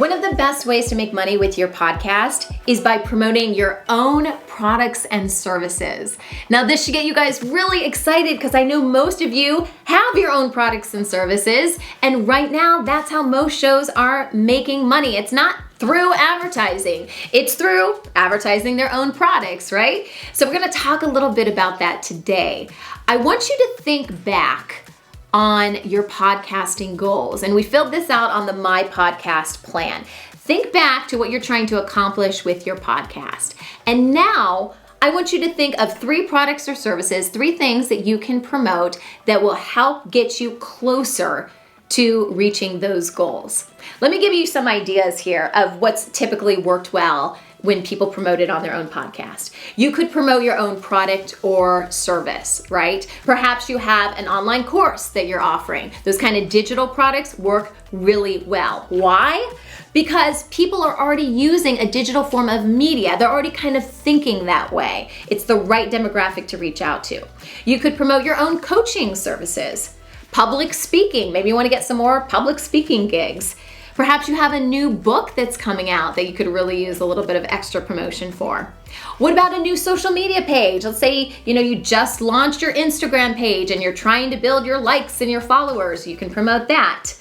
One of the best ways to make money with your podcast is by promoting your own products and services. Now, this should get you guys really excited because I know most of you have your own products and services, and right now, that's how most shows are making money. It's not through advertising. It's through advertising their own products, right? So we're gonna talk a little bit about that today. I want you to think back on your podcasting goals. And we filled this out on the My Podcast plan. Think back to what you're trying to accomplish with your podcast. And now I want you to think of 3 products or services, 3 things that you can promote that will help get you closer to reaching those goals. Let me give you some ideas here of what's typically worked well when people promote it on their own podcast. You could promote your own product or service, right? Perhaps you have an online course that you're offering. Those kind of digital products work really well. Why? Because people are already using a digital form of media. They're already kind of thinking that way. It's the right demographic to reach out to. You could promote your own coaching services. Public speaking, maybe you want to get some more public speaking gigs. Perhaps you have a new book that's coming out that you could really use a little bit of extra promotion for. What about a new social media page? Let's say, you just launched your Instagram page and you're trying to build your likes and your followers. You can promote that.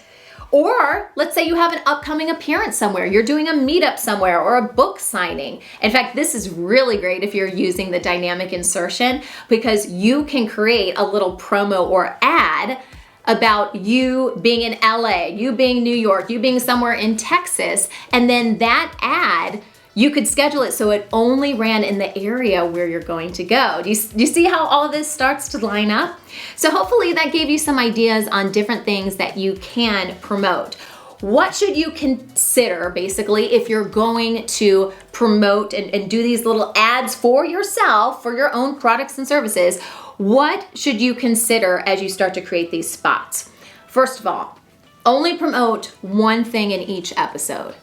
Or let's say you have an upcoming appearance somewhere. You're doing a meetup somewhere or a book signing. In fact, this is really great if you're using the dynamic insertion because you can create a little promo or ad about you being in LA, you being New York, you being somewhere in Texas, and then that ad, you could schedule it so it only ran in the area where you're going to go. Do you see how all of this starts to line up? So hopefully that gave you some ideas on different things that you can promote. What should you consider basically if you're going to promote and do these little ads for yourself, for your own products and services? What should you consider as you start to create these spots? First of all, only promote one thing in each episode.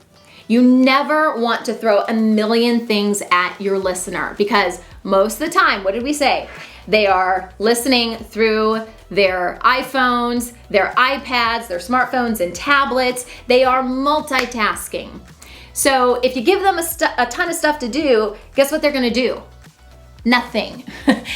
You never want to throw a million things at your listener because most of the time, what did we say? They are listening through their iPhones, their iPads, their smartphones and tablets. They are multitasking. So if you give them a ton of stuff to do, guess what they're gonna do? Nothing.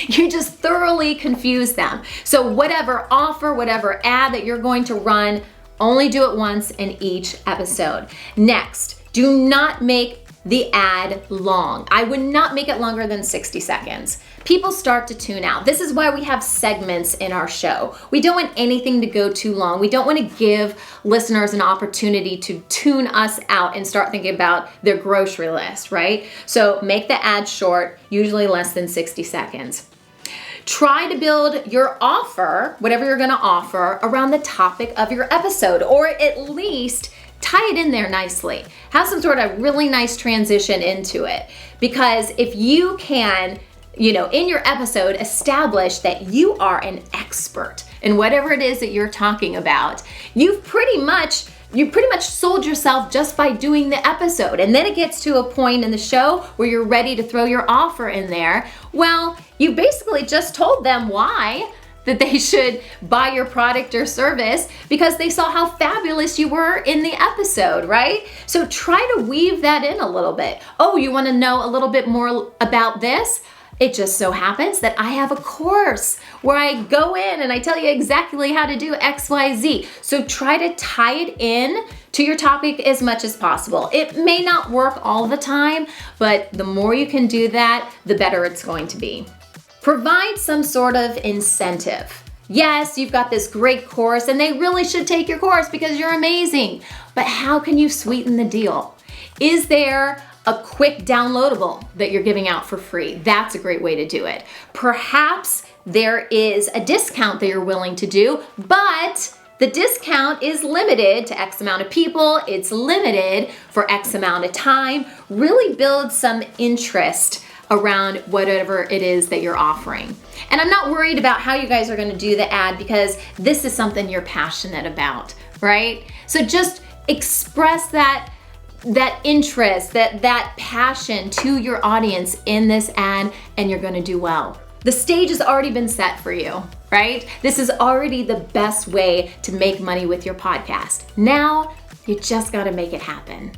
You just thoroughly confuse them. So whatever offer, whatever ad that you're going to run, only do it once in each episode. Next, do not make the ad long. I would not make it longer than 60 seconds. People start to tune out. This is why we have segments in our show. We don't want anything to go too long. We don't want to give listeners an opportunity to tune us out and start thinking about their grocery list, right? So make the ad short, usually less than 60 seconds. Try to build your offer, whatever you're going to offer, around the topic of your episode, or at least tie it in there nicely. Have some sort of really nice transition into it. Because if you can, in your episode, establish that you are an expert in whatever it is that you're talking about, you pretty much sold yourself just by doing the episode. And then it gets to a point in the show where you're ready to throw your offer in there. Well, you basically just told them why that they should buy your product or service because they saw how fabulous you were in the episode, right? So try to weave that in a little bit. Oh, you want to know a little bit more about this? It just so happens that I have a course where I go in and I tell you exactly how to do XYZ. So try to tie it in to your topic as much as possible. It may not work all the time, but the more you can do that, the better it's going to be. Provide some sort of incentive. Yes, you've got this great course and they really should take your course because you're amazing. But how can you sweeten the deal? Is there a quick downloadable that you're giving out for free? That's a great way to do it. Perhaps there is a discount that you're willing to do, but the discount is limited to X amount of people. It's limited for X amount of time. Really build some interest around whatever it is that you're offering. And I'm not worried about how you guys are going to do the ad because this is something you're passionate about, right? So just express that interest, that passion to your audience in this ad, and you're going to do well. The stage has already been set for you, right? This is already the best way to make money with your podcast. Now You just gotta make it happen.